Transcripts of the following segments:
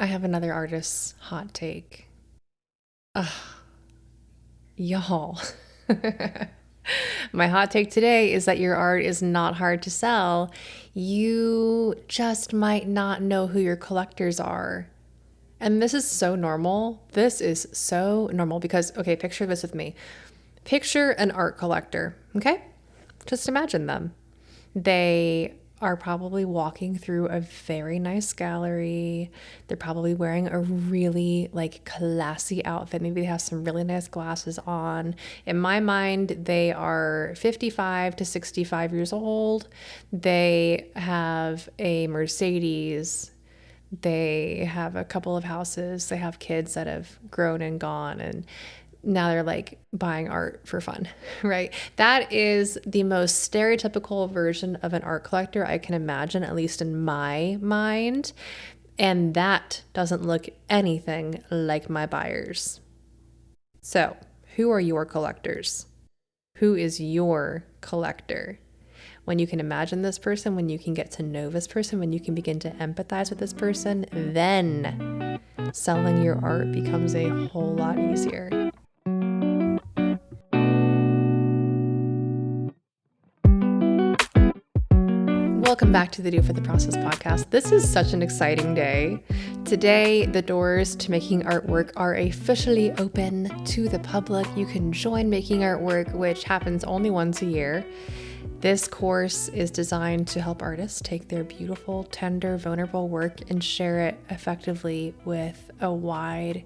I have another artist's hot take. Ugh, y'all. My hot take today is that your art is not hard to sell. You just might not know who your collectors are. And this is so normal. This is so normal because, okay, picture this with me. Picture an art collector, okay? Just imagine them. They are probably walking through a very nice gallery. They're probably wearing a really classy outfit. Maybe they have some really nice glasses on. In my mind, they are 55 to 65 years old. They have a Mercedes. They have a couple of houses. They have kids that have grown and gone, and now they're buying art for fun, right? That is the most stereotypical version of an art collector I can imagine, at least in my mind. And that doesn't look anything like my buyers. So, who are your collectors? Who is your collector? When you can imagine this person, when you can get to know this person, when you can begin to empathize with this person, then selling your art becomes a whole lot easier. Welcome back to the Do for the Process podcast. This is such an exciting day. Today, the doors to making artwork are officially open to the public. You can join Making Artwork, which happens only once a year. This course is designed to help artists take their beautiful, tender, vulnerable work and share it effectively with a wide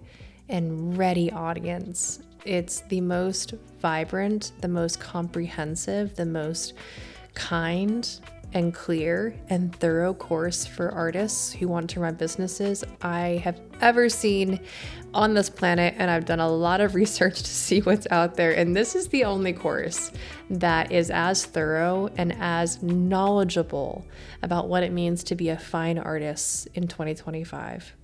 and ready audience. It's the most vibrant, the most comprehensive, the most kind and clear and thorough course for artists who want to run businesses I have ever seen on this planet. And I've done a lot of research to see what's out there. And this is the only course that is as thorough and as knowledgeable about what it means to be a fine artist in 2025.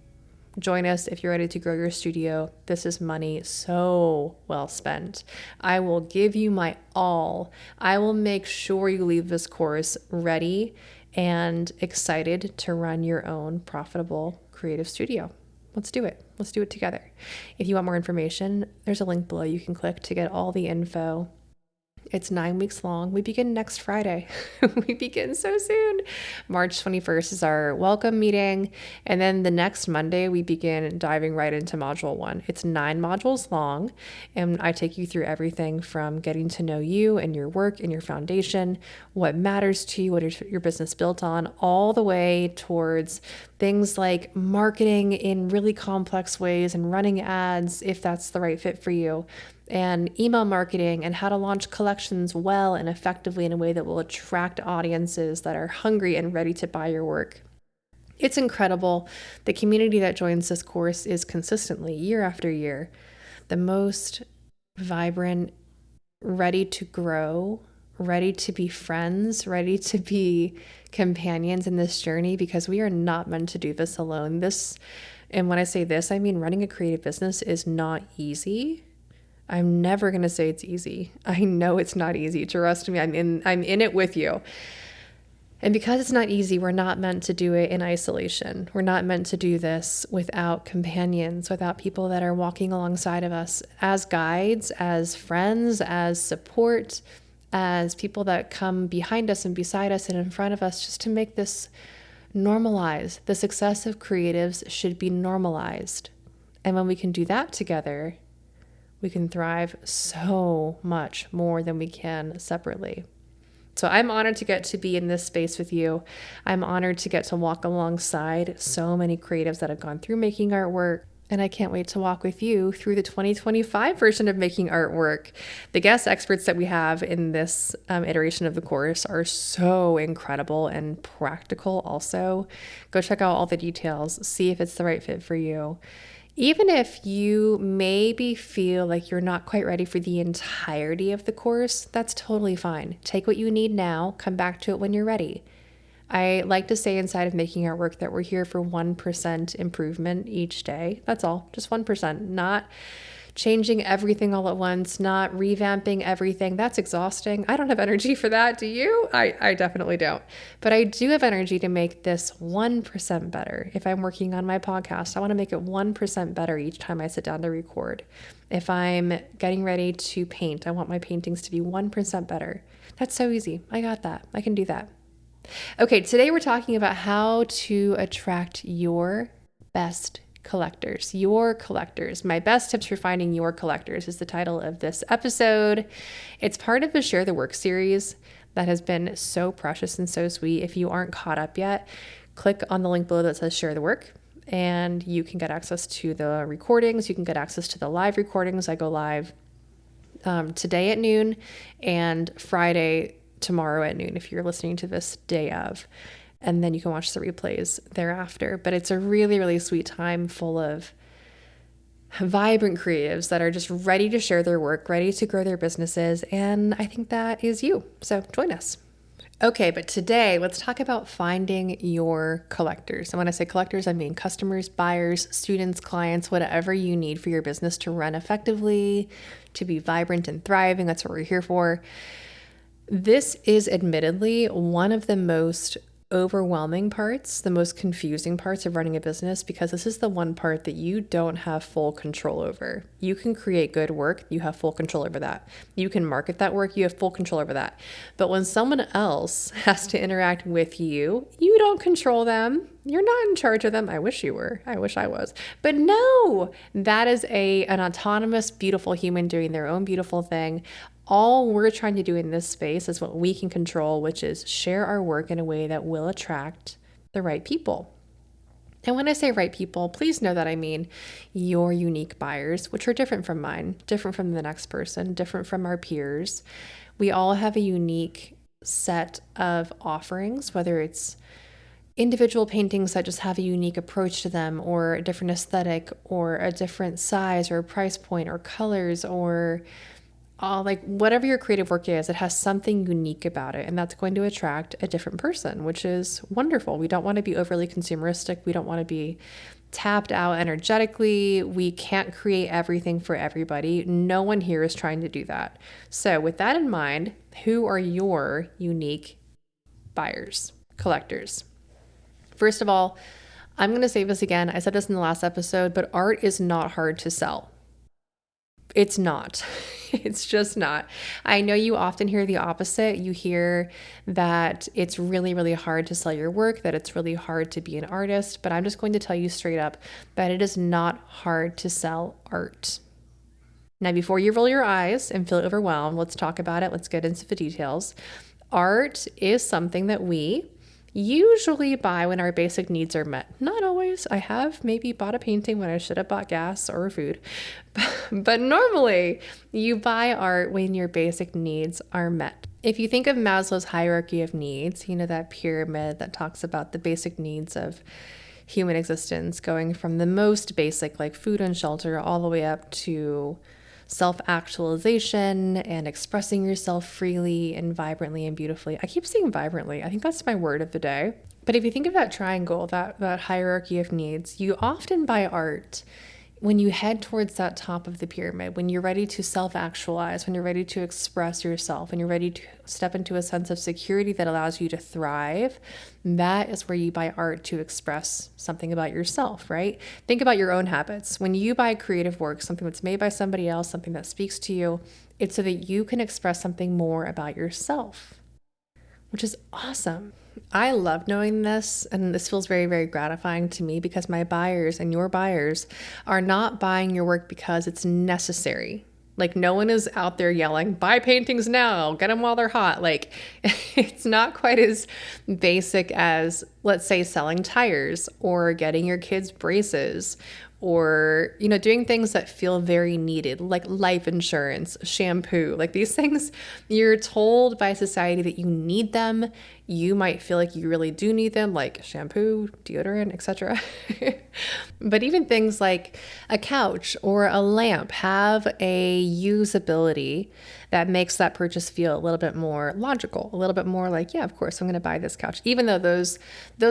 Join us if you're ready to grow your studio. This is money so well spent. I will give you my all. I will make sure you leave this course ready and excited to run your own profitable creative studio. Let's do it. Let's do it together. If you want more information, there's a link below you can click to get all the info. It's 9 weeks long. We begin next Friday. We begin so soon. March 21st is our welcome meeting. And then the next Monday, we begin diving right into module 1. It's 9 modules long. And I take you through everything from getting to know you and your work and your foundation, what matters to you, what is your business built on, all the way towards things like marketing in really complex ways and running ads if that's the right fit for you, and email marketing and how to launch collections well and effectively in a way that will attract audiences that are hungry and ready to buy your work. It's incredible. The community that joins this course is consistently, year after year, the most vibrant, ready to grow, ready to be friends, ready to be companions in this journey, because we are not meant to do this alone. And when I say this, I mean running a creative business is not easy. I'm never going to say it's easy. I know it's not easy. Trust me, I'm in it with you. And because it's not easy, we're not meant to do it in isolation. We're not meant to do this without companions, without people that are walking alongside of us as guides, as friends, as support, as people that come behind us and beside us and in front of us, just to make this normalized. The success of creatives should be normalized. And when we can do that together, we can thrive so much more than we can separately. So I'm honored to get to be in this space with you. I'm honored to get to walk alongside so many creatives that have gone through making artwork. And I can't wait to walk with you through the 2025 version of Making Artwork. The guest experts that we have in this iteration of the course are so incredible and practical also. Go check out all the details, see if it's the right fit for you. Even if you maybe feel like you're not quite ready for the entirety of the course, that's totally fine. Take what you need now, come back to it when you're ready. I like to say inside of Making Artwork that we're here for 1% improvement each day. That's all, just 1%, not changing everything all at once, not revamping everything. That's exhausting. I don't have energy for that. Do you? I definitely don't. But I do have energy to make this 1% better. If I'm working on my podcast, I want to make it 1% better each time I sit down to record. If I'm getting ready to paint, I want my paintings to be 1% better. That's so easy. I got that. I can do that. Okay, today we're talking about how to attract your best collectors. Your collectors. My best tips for finding your collectors is the title of this episode. It's part of the Share the Work series that has been so precious and so sweet. If you aren't caught up yet, click on the link below that says Share the Work, and you can get access to the recordings. You can get access to the live recordings. I go live today at noon and Friday tomorrow at noon if you're listening to this day of. And then you can watch the replays thereafter. But it's a really, really sweet time full of vibrant creatives that are just ready to share their work, ready to grow their businesses. And I think that is you. So join us. Okay, but today let's talk about finding your collectors. And when I say collectors, I mean customers, buyers, students, clients, whatever you need for your business to run effectively, to be vibrant and thriving. That's what we're here for. This is admittedly one of the most overwhelming parts, the most confusing parts of running a business, because this is the one part that you don't have full control over. You can create good work, you have full control over that. You can market that work, you have full control over that. But when someone else has to interact with you, you don't control them. You're not in charge of them. I wish you were. I wish I was. But no, that is an autonomous, beautiful human doing their own beautiful thing. All we're trying to do in this space is what we can control, which is share our work in a way that will attract the right people. And when I say right people, please know that I mean your unique buyers, which are different from mine, different from the next person, different from our peers. We all have a unique set of offerings, whether it's individual paintings that just have a unique approach to them, or a different aesthetic, or a different size, or price point, or colors, or like whatever your creative work is, it has something unique about it, and that's going to attract a different person, which is wonderful. We don't want to be overly consumeristic. We don't want to be tapped out energetically. We can't create everything for everybody. No one here is trying to do that. So with that in mind, who are your unique buyers, collectors? First of all, I'm going to say this again. I said this in the last episode, but art is not hard to sell. It's not. It's just not. I know you often hear the opposite. You hear that it's really, really hard to sell your work, that it's really hard to be an artist, but I'm just going to tell you straight up that it is not hard to sell art. Now, before you roll your eyes and feel overwhelmed, let's talk about it. Let's get into the details. Art is something that we usually buy when our basic needs are met. Not always. I have maybe bought a painting when I should have bought gas or food. But normally you buy art when your basic needs are met. If you think of Maslow's hierarchy of needs, you know, that pyramid that talks about the basic needs of human existence, going from the most basic, like food and shelter, all the way up to self-actualization and expressing yourself freely and vibrantly and beautifully. I keep saying vibrantly. I think that's my word of the day. But if you think of that triangle, that hierarchy of needs, you often buy art when you head towards that top of the pyramid, when you're ready to self-actualize, when you're ready to express yourself, when you're ready to step into a sense of security that allows you to thrive. That is where you buy art to express something about yourself, right? Think about your own habits. When you buy creative work, something that's made by somebody else, something that speaks to you, it's so that you can express something more about yourself, which is awesome. I love knowing this, and this feels very, very gratifying to me, because my buyers and your buyers are not buying your work because it's necessary. Like, no one is out there yelling, buy paintings now, get them while they're hot. Like, it's not quite as basic as, let's say, selling tires or getting your kids braces, or, you know, doing things that feel very needed, like life insurance, shampoo. Like, these things, you're told by society that you need them. You might feel like you really do need them, like shampoo, deodorant, etc. But even things like a couch or a lamp have a usability that makes that purchase feel a little bit more logical, a little bit more like, yeah, of course, I'm going to buy this couch. Even though those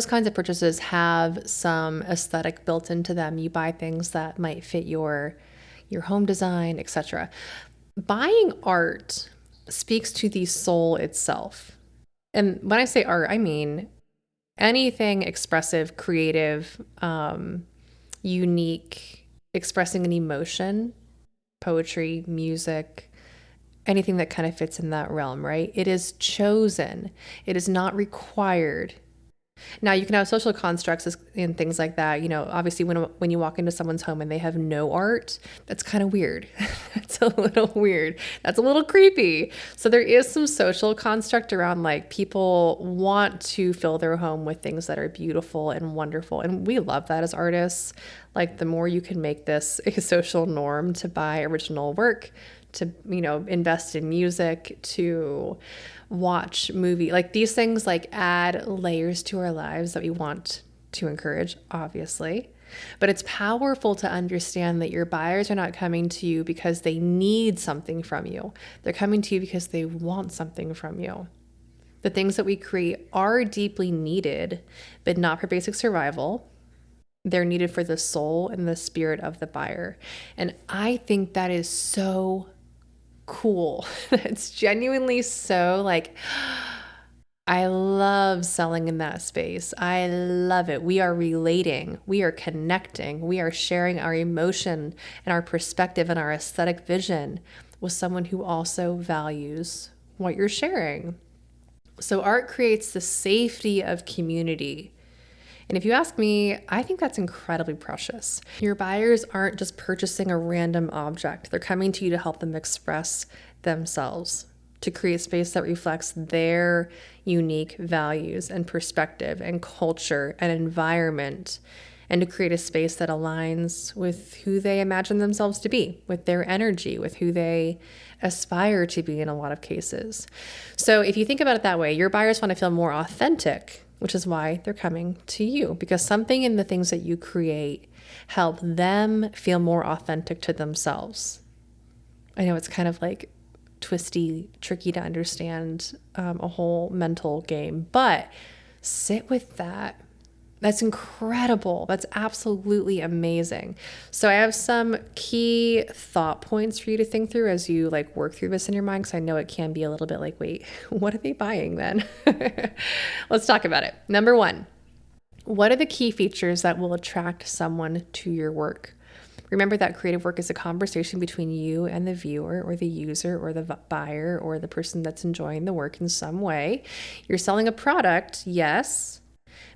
kinds of purchases have some aesthetic built into them, you buy things that might fit your your home design, etc. Buying art speaks to the soul itself. And when I say art, I mean anything expressive, creative, unique, expressing an emotion, poetry, music, anything that kind of fits in that realm, right? It is chosen. It is not required. Now you can have social constructs and things like that. Obviously when you walk into someone's home and they have no art, that's kind of weird. That's a little weird. That's a little creepy. So there is some social construct around like people want to fill their home with things that are beautiful and wonderful. And we love that as artists. Like the more you can make this a social norm to buy original work, to invest in music, to watch movie, like these things like add layers to our lives that we want to encourage, obviously. But it's powerful to understand that your buyers are not coming to you because they need something from you. They're coming to you because they want something from you. The things that we create are deeply needed, but not for basic survival. They're needed for the soul and the spirit of the buyer. And I think that is so cool. It's genuinely so like, I love selling in that space. I love it. We are relating, we are connecting, we are sharing our emotion and our perspective and our aesthetic vision with someone who also values what you're sharing. So art creates the safety of community. And if you ask me, I think that's incredibly precious. Your buyers aren't just purchasing a random object. They're coming to you to help them express themselves, to create space that reflects their unique values and perspective and culture and environment, and to create a space that aligns with who they imagine themselves to be, with their energy, with who they aspire to be in a lot of cases. So if you think about it that way, your buyers want to feel more authentic, which is why they're coming to you, because something in the things that you create help them feel more authentic to themselves. I know it's kind of like twisty, tricky to understand, a whole mental game, but sit with that. That's incredible. That's absolutely amazing. So I have some key thought points for you to think through as you like work through this in your mind, because I know it can be a little bit like, wait, what are they buying then? Let's talk about it. Number one, what are the key features that will attract someone to your work? Remember that creative work is a conversation between you and the viewer or the user or the buyer or the person that's enjoying the work in some way. You're selling a product, yes,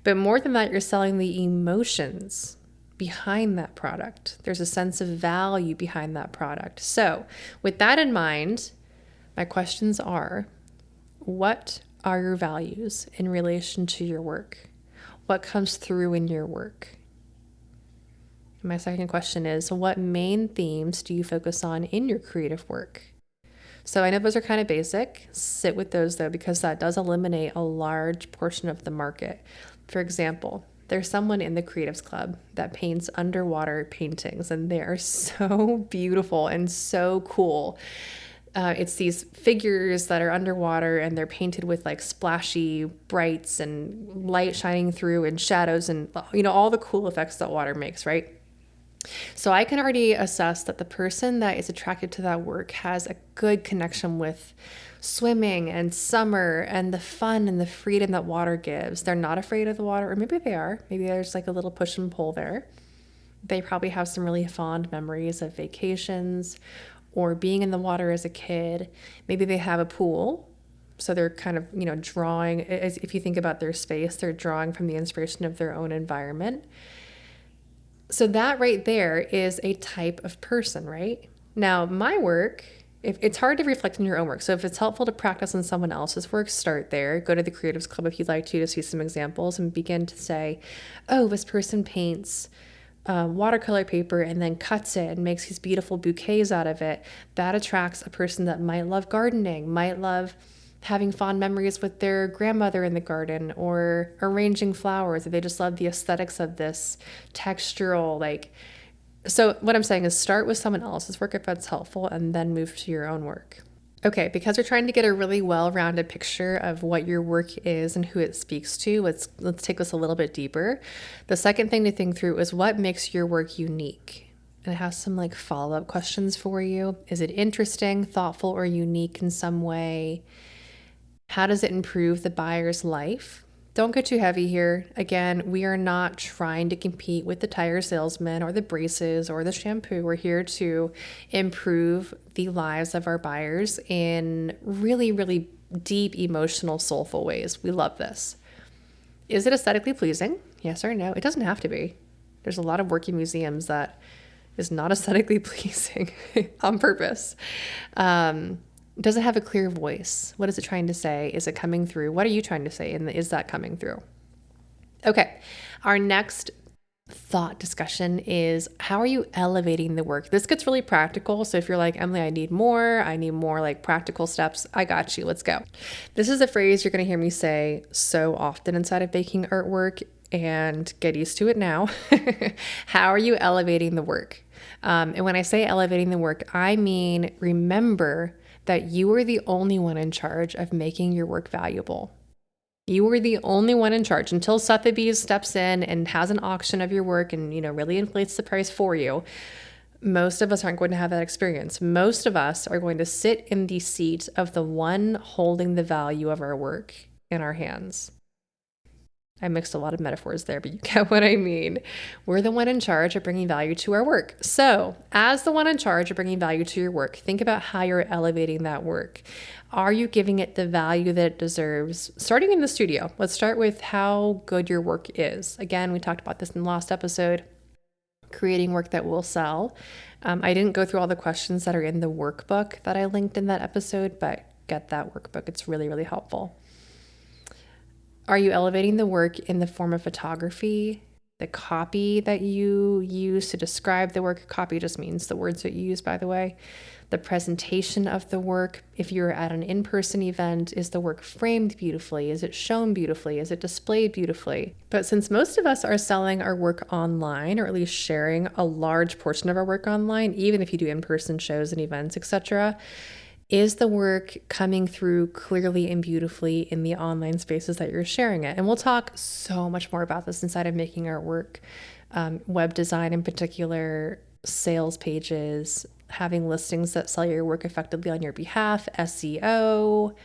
but more than that, you're selling the emotions behind that product. There's a sense of value behind that product. So with that in mind, my questions are, what are your values in relation to your work? What comes through in your work? And my second question is, what main themes do you focus on in your creative work? So I know those are kind of basic. Sit with those though, because that does eliminate a large portion of the market. For example, there's someone in the Creatives Club that paints underwater paintings, and they are so beautiful and so cool. It's these figures that are underwater, and they're painted with like splashy brights and light shining through and shadows and, all the cool effects that water makes, right? So I can already assess that the person that is attracted to that work has a good connection with swimming and summer and the fun and the freedom that water gives. They're not afraid of the water, or maybe they are. Maybe there's like a little push and pull there. They probably have some really fond memories of vacations or being in the water as a kid. Maybe they have a pool. So they're kind of, drawing, as if you think about their space, they're drawing from the inspiration of their own environment. So that right there is a type of person, right? Now, my work, if it's hard to reflect on your own work. So if it's helpful to practice on someone else's work, start there. Go to the Creatives Club if you'd like to see some examples and begin to say, oh, this person paints watercolor paper and then cuts it and makes these beautiful bouquets out of it. That attracts a person that might love gardening, might love having fond memories with their grandmother in the garden, or arranging flowers, or they just love the aesthetics of this textural, so what I'm saying is start with someone else's work if that's helpful, and then move to your own work. Okay, because we're trying to get a really well-rounded picture of what your work is and who it speaks to, let's take this a little bit deeper. The second thing to think through is what makes your work unique. and it has some like follow-up questions for you. Is it interesting, thoughtful, or unique in some way? How does it improve the buyer's life? Don't get too heavy here. Again, we are not trying to compete with the tire salesman or the braces or the shampoo. We're here to improve the lives of our buyers in really, really deep, emotional, soulful ways. We love this. Is it aesthetically pleasing? Yes or no? It doesn't have to be. There's a lot of work in museums that is not aesthetically pleasing on purpose. Does it have a clear voice? What is it trying to say? Is it coming through? What are you trying to say? And is that coming through? Okay. Our next thought discussion is, how are you elevating the work? This gets really practical. So if you're like, Emily, I need more like practical steps, I got you. Let's go. This is a phrase you're going to hear me say so often inside of baking artwork, and get used to it now. How are you elevating the work? And when I say elevating the work, I mean, remember that you are the only one in charge of making your work valuable. You are the only one in charge until Sotheby's steps in and has an auction of your work and, really inflates the price for you. Most of us aren't going to have that experience. Most of us are going to sit in the seat of the one holding the value of our work in our hands. I mixed a lot of metaphors there, but you get what I mean. We're the one in charge of bringing value to our work. So, as the one in charge of bringing value to your work, think about how you're elevating that work. Are you giving it the value that it deserves? Starting in the studio, let's start with how good your work is. Again, we talked about this in the last episode, creating work that will sell. I didn't go through all the questions that are in the workbook that I linked in that episode, but get that workbook. It's really, really helpful. Are you elevating the work in the form of photography? The copy that you use to describe the work, copy just means the words that you use, by the way. The presentation of the work. If you're at an in-person event, is the work framed beautifully? Is it shown beautifully? Is it displayed beautifully? But since most of us are selling our work online, or at least sharing a large portion of our work online, even if you do in-person shows and events, etc., is the work coming through clearly and beautifully in the online spaces that you're sharing it? And we'll talk so much more about this inside of making artwork, web design in particular, sales pages, having listings that sell your work effectively on your behalf, SEO.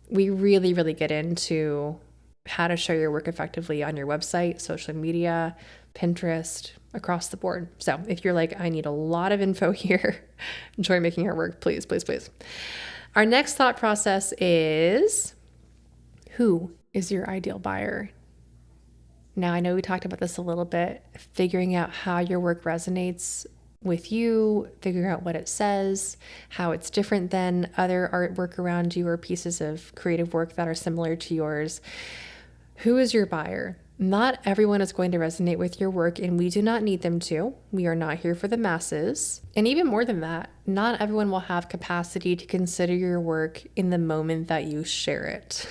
We really, really get into how to show your work effectively on your website, social media, Pinterest, across the board. So if you're like, I need a lot of info here, enjoy making artwork, please, please, please. Our next thought process is, who is your ideal buyer? Now, I know we talked about this a little bit, figuring out how your work resonates with you, figuring out what it says, how it's different than other artwork around you or pieces of creative work that are similar to yours. Who is your buyer? Not everyone is going to resonate with your work, and we do not need them to. We are not here for the masses. And even more than that, not everyone will have capacity to consider your work in the moment that you share it.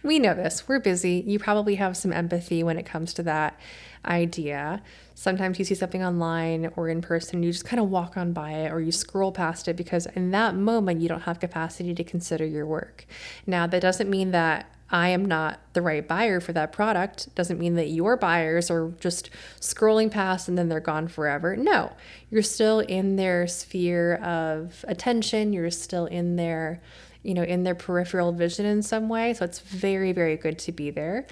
We know this. We're busy. You probably have some empathy when it comes to that idea. Sometimes you see something online or in person, you just kind of walk on by it or you scroll past it because in that moment you don't have capacity to consider your work. Now, that doesn't mean that I am not the right buyer for that product. Doesn't mean that your buyers are just scrolling past and then they're gone forever. No, you're still in their sphere of attention. You're still in their, in their peripheral vision in some way. So it's very, very good to be there.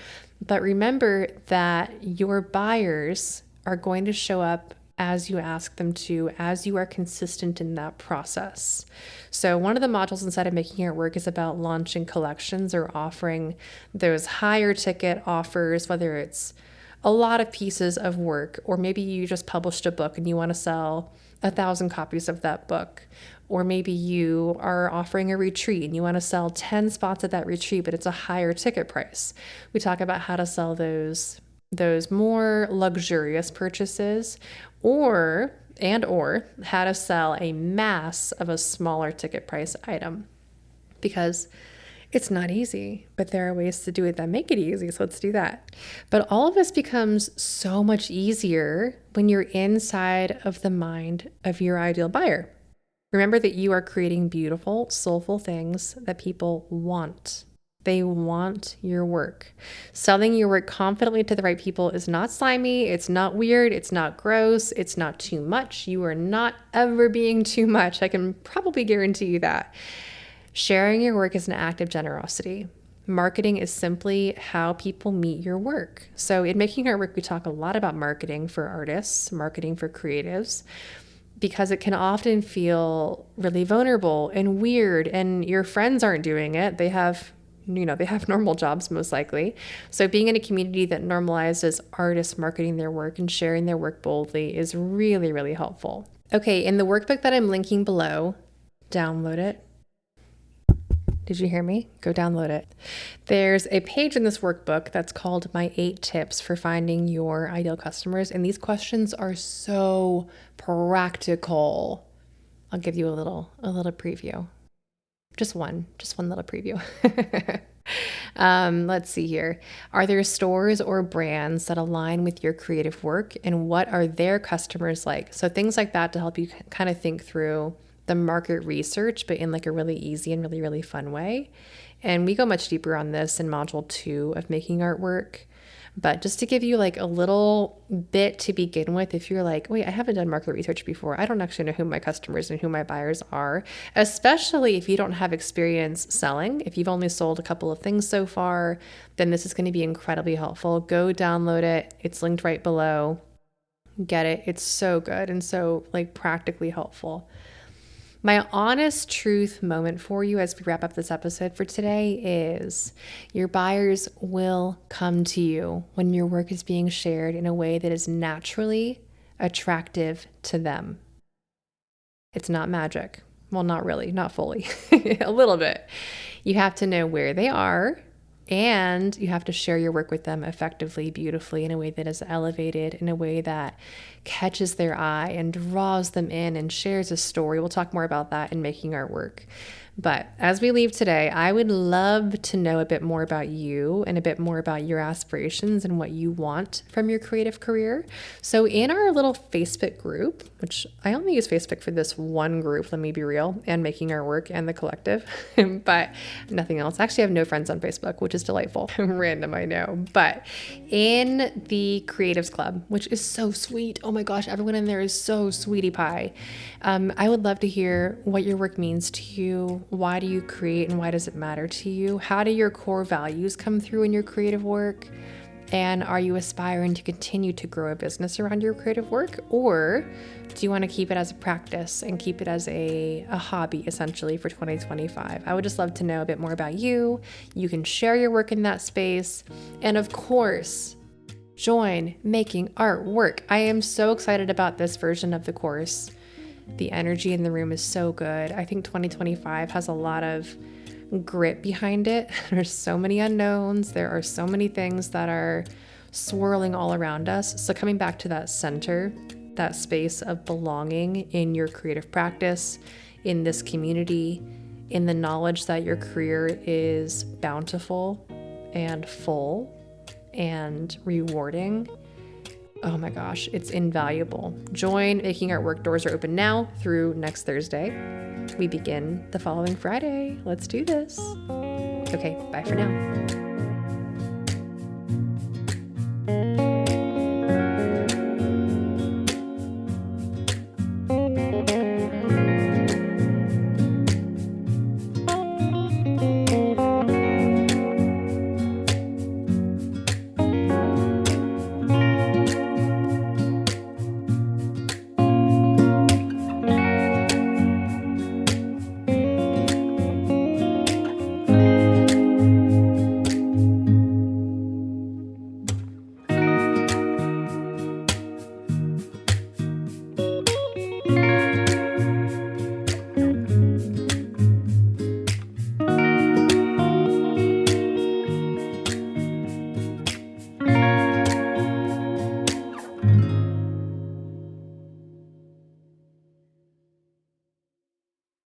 But remember that your buyers are going to show up as you ask them to, as you are consistent in that process. So one of the modules inside of Making Artwork is about launching collections or offering those higher ticket offers, whether it's a lot of pieces of work, or maybe you just published a book and you want to sell 1,000 copies of that book. Or maybe you are offering a retreat and you want to sell 10 spots at that retreat, but it's a higher ticket price. We talk about how to sell those more luxurious purchases, or how to sell a mass of a smaller ticket price item, because it's not easy, but there are ways to do it that make it easy. So let's do that. But all of this becomes so much easier when you're inside of the mind of your ideal buyer. Remember that you are creating beautiful, soulful things that people want. They want your work. Selling your work confidently to the right people is not slimy. It's not weird. It's not gross. It's not too much. You are not ever being too much. I can probably guarantee you that. Sharing your work is an act of generosity. Marketing is simply how people meet your work. So in Making Art Work, we talk a lot about marketing for artists, marketing for creatives, because it can often feel really vulnerable and weird, and your friends aren't doing it. They have normal jobs most likely. So being in a community that normalizes artists marketing their work and sharing their work boldly is really, really helpful. Okay, in the workbook that I'm linking below, download it. Did you hear me? Go download it. There's a page in this workbook that's called My 8 Tips for Finding Your Ideal Customers. And these questions are so practical. I'll give you a little preview. Just one little preview. Let's see here. Are there stores or brands that align with your creative work, and what are their customers like? So things like that to help you kind of think through the market research, but in like a really easy and really, really fun way. And we go much deeper on this in module 2 of Making Art Work. But just to give you like a little bit to begin with, if you're like, wait, I haven't done market research before, I don't actually know who my customers and who my buyers are, especially if you don't have experience selling. If you've only sold a couple of things so far, then this is going to be incredibly helpful. Go download it. It's linked right below. Get it. It's so good and so like practically helpful. My honest truth moment for you as we wrap up this episode for today is your buyers will come to you when your work is being shared in a way that is naturally attractive to them. It's not magic. Well, not really, not fully, a little bit. You have to know where they are, and you have to share your work with them effectively, beautifully, in a way that is elevated, in a way that catches their eye and draws them in and shares a story. We'll talk more about that in Making Art Work. But as we leave today, I would love to know a bit more about you and a bit more about your aspirations and what you want from your creative career. So in our little Facebook group, which I only use Facebook for this one group, let me be real, and Making Art Work and the collective, but nothing else. Actually, I have no friends on Facebook, which is delightful. Random, I know. But in the Creatives Club, which is so sweet. Oh my gosh, everyone in there is so sweetie pie. I would love to hear what your work means to you. Why do you create and why does it matter to you? How do your core values come through in your creative work? And are you aspiring to continue to grow a business around your creative work? Or do you want to keep it as a practice and keep it as a hobby essentially for 2025? I would just love to know a bit more about you. You can share your work in that space. And of course, join Making Art Work. I am so excited about this version of the course. The energy in the room is so good. I think 2025 has a lot of grit behind it. There's so many unknowns. There are so many things that are swirling all around us. So coming back to that center, that space of belonging in your creative practice, in this community, in the knowledge that your career is bountiful and full and rewarding. Oh my gosh, it's invaluable. Join Making Art Work. Doors are open now through next Thursday. We begin the following Friday. Let's do this. Okay, bye for now.